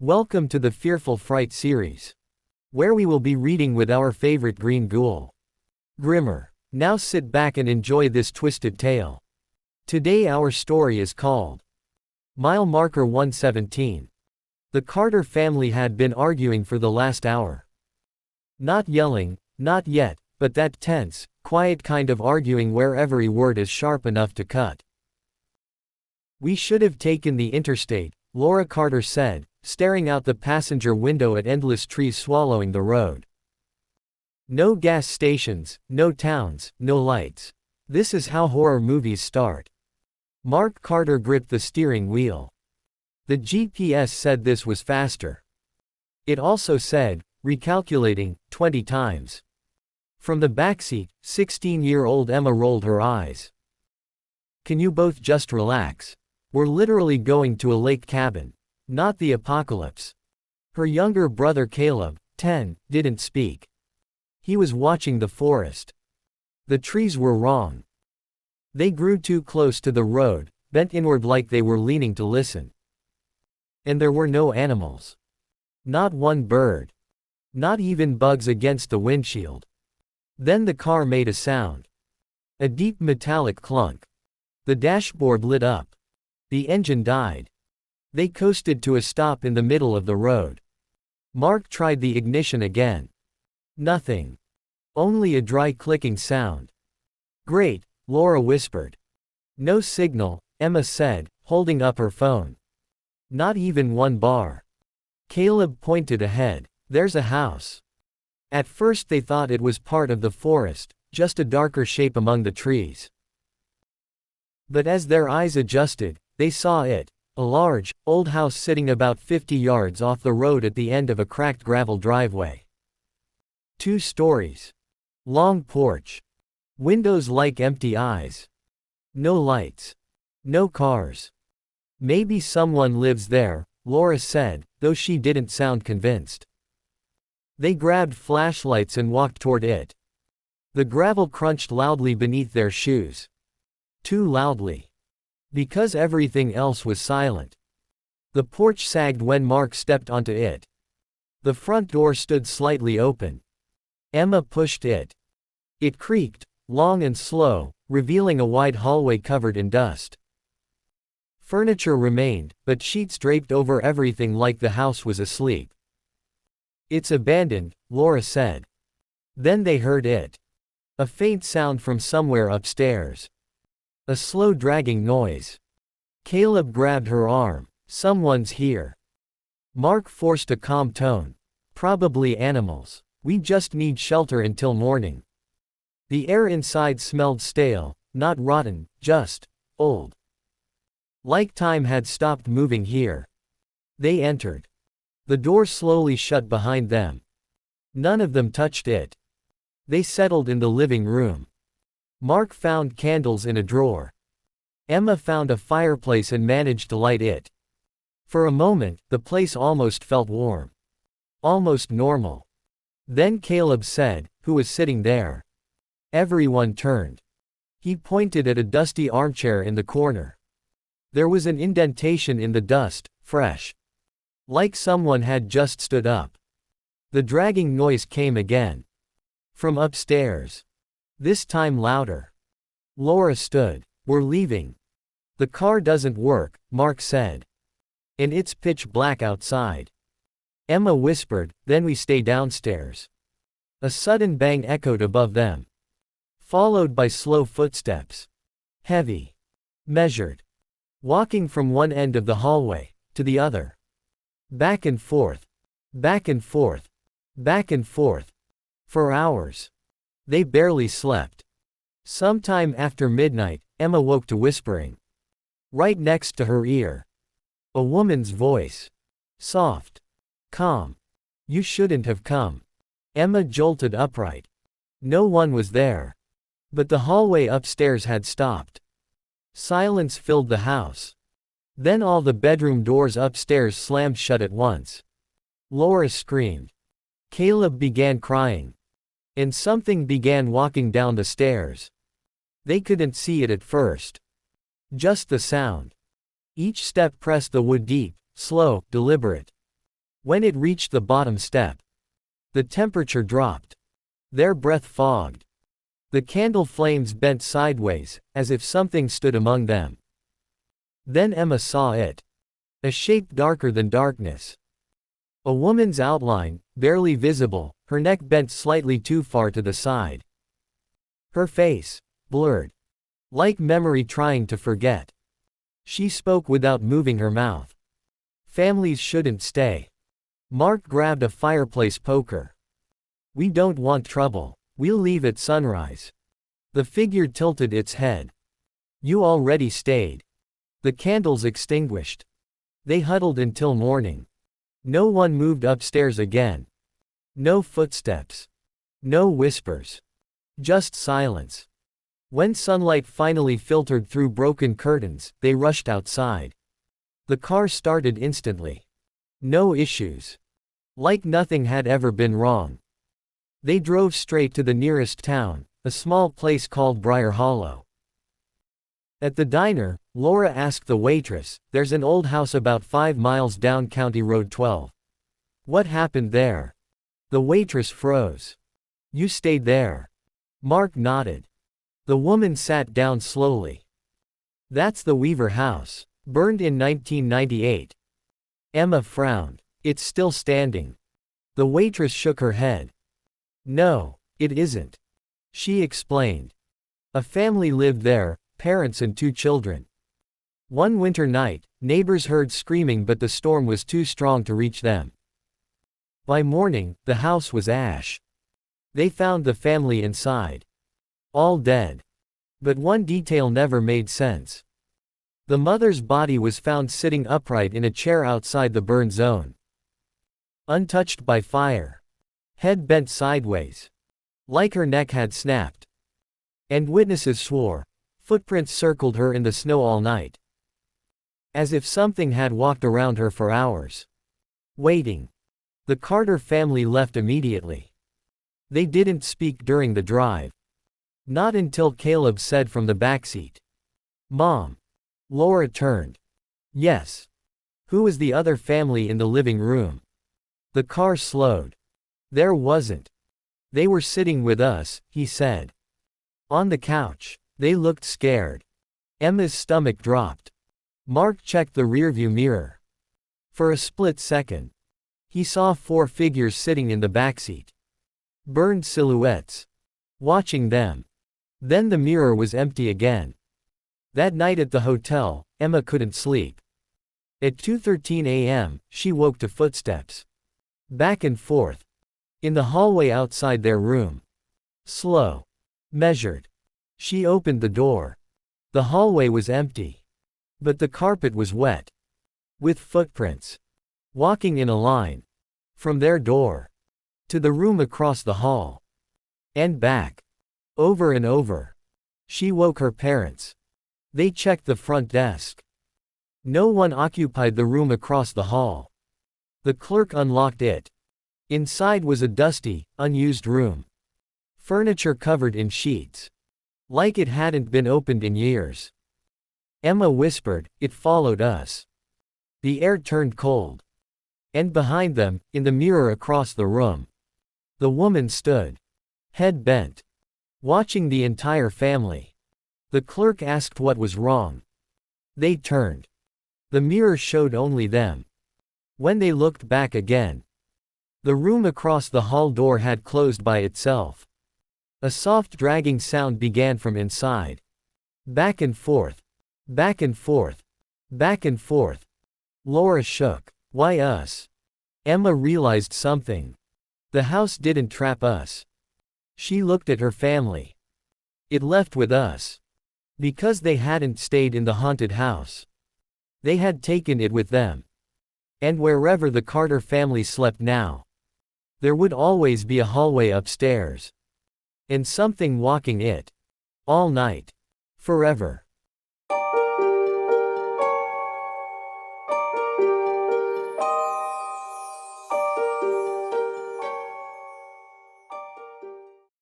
Welcome to the Fearful Fright series, where we will be reading with our favorite green ghoul, Grimmer. Now sit back and enjoy this twisted tale. Today our story is called Mile Marker 117. The Carter family had been arguing for the last hour. Not yelling, not yet, but that tense, quiet kind of arguing where every word is sharp enough to cut. "We should have taken the interstate," Laura Carter said, staring out the passenger window at endless trees swallowing the road. No gas stations, no towns, no lights. This is how horror movies start. Mark Carter gripped the steering wheel. The GPS said this was faster. It also said, recalculating, 20 times. From the backseat, 16-year-old Emma rolled her eyes. "Can you both just relax? We're literally going to a lake cabin. Not the apocalypse." Her younger brother Caleb, 10, didn't speak. He was watching the forest. The trees were wrong. They grew too close to the road, bent inward like they were leaning to listen. And there were no animals. Not one bird. Not even bugs against the windshield. Then the car made a sound. A deep metallic clunk. The dashboard lit up. The engine died. They coasted to a stop in the middle of the road. Mark tried the ignition again. Nothing. Only a dry clicking sound. "Great," Laura whispered. "No signal," Emma said, holding up her phone. "Not even one bar." Caleb pointed ahead. "There's a house." At first they thought it was part of the forest, just a darker shape among the trees. But as their eyes adjusted, they saw it. A large, old house sitting about 50 yards off the road at the end of a cracked gravel driveway. 2 stories. Long porch. Windows like empty eyes. No lights. No cars. "Maybe someone lives there," Laura said, though she didn't sound convinced. They grabbed flashlights and walked toward it. The gravel crunched loudly beneath their shoes. Too loudly. Because everything else was silent. The porch sagged when Mark stepped onto it. The front door stood slightly open. Emma pushed it. It creaked, long and slow, revealing a wide hallway covered in dust. Furniture remained, but sheets draped over everything like the house was asleep. "It's abandoned," Laura said. Then they heard it. A faint sound from somewhere upstairs. A slow dragging noise. Caleb grabbed her arm. "Someone's here." Mark forced a calm tone. "Probably animals. We just need shelter until morning." The air inside smelled stale, not rotten, just old. Like time had stopped moving here. They entered. The door slowly shut behind them. None of them touched it. They settled in the living room. Mark found candles in a drawer. Emma found a fireplace and managed to light it. For a moment, the place almost felt warm. Almost normal. Then Caleb said, "Who was sitting there?" Everyone turned. He pointed at a dusty armchair in the corner. There was an indentation in the dust, fresh. Like someone had just stood up. The dragging noise came again. From upstairs. This time louder. Laura stood. "We're leaving." "The car doesn't work," Mark said. "And it's pitch black outside." Emma whispered, "Then we stay downstairs." A sudden bang echoed above them. Followed by slow footsteps. Heavy. Measured. Walking from one end of the hallway to the other. Back and forth. Back and forth. Back and forth. For hours. They barely slept. Sometime after midnight, Emma woke to whispering. Right next to her ear. A woman's voice. Soft. Calm. "You shouldn't have come." Emma jolted upright. No one was there. But the hallway upstairs had stopped. Silence filled the house. Then all the bedroom doors upstairs slammed shut at once. Laura screamed. Caleb began crying. And something began walking down the stairs. They couldn't see it at first. Just the sound. Each step pressed the wood deep, slow, deliberate. When it reached the bottom step, the temperature dropped. Their breath fogged. The candle flames bent sideways, as if something stood among them. Then Emma saw it. A shape darker than darkness. A woman's outline, barely visible, her neck bent slightly too far to the side. Her face, blurred. Like memory trying to forget. She spoke without moving her mouth. Families shouldn't stay. Mark grabbed a fireplace poker. We don't want trouble. We'll leave at sunrise. The figure tilted its head. You already stayed. The candles extinguished. They huddled until morning. No one moved upstairs again. No footsteps. No whispers. Just silence. When sunlight finally filtered through broken curtains, they rushed outside. The car started instantly. No issues. Like nothing had ever been wrong. They drove straight to the nearest town, a small place called Briar Hollow. At the diner, Laura asked the waitress, "There's an old house about 5 miles down County Road 12. What happened there?" The waitress froze. You stayed there. Mark nodded. The woman sat down slowly. That's the Weaver house. Burned in 1998. Emma frowned. It's still standing. The waitress shook her head. No, it isn't. She explained. A family lived there, parents and 2 children. One winter night, neighbors heard screaming, but the storm was too strong to reach them. By morning, the house was ash. They found the family inside. All dead. But one detail never made sense. The mother's body was found sitting upright in a chair outside the burn zone. Untouched by fire. Head bent sideways. Like her neck had snapped. And witnesses swore. Footprints circled her in the snow all night. As if something had walked around her for hours. Waiting. The Carter family left immediately. They didn't speak during the drive. Not until Caleb said from the backseat, "Mom." Laura turned. Yes. Who was the other family in the living room? The car slowed. There wasn't. They were sitting with us, he said. On the couch. They looked scared. Emma's stomach dropped. Mark checked the rearview mirror. For a split second. He saw 4 figures sitting in the backseat. Burned silhouettes. Watching them. Then the mirror was empty again. That night at the hotel, Emma couldn't sleep. At 2:13 a.m., she woke to footsteps. Back and forth. In the hallway outside their room. Slow. Measured. She opened the door. The hallway was empty. But the carpet was wet. With footprints. Walking in a line. From their door. To the room across the hall. And back. Over and over. She woke her parents. They checked the front desk. No one occupied the room across the hall. The clerk unlocked it. Inside was a dusty, unused room. Furniture covered in sheets. Like it hadn't been opened in years. Emma whispered, "It followed us." The air turned cold. And behind them, in the mirror across the room, the woman stood. Head bent. Watching the entire family. The clerk asked what was wrong. They turned. The mirror showed only them. When they looked back again, the room across the hall door had closed by itself. A soft dragging sound began from inside. Back and forth. Back and forth. Back and forth. Laura shook. Why us? Emma realized something. The house didn't trap us. She looked at her family. It left with us. Because they hadn't stayed in the haunted house. They had taken it with them. And wherever the Carter family slept now, there would always be a hallway upstairs. And something walking it. All night. Forever.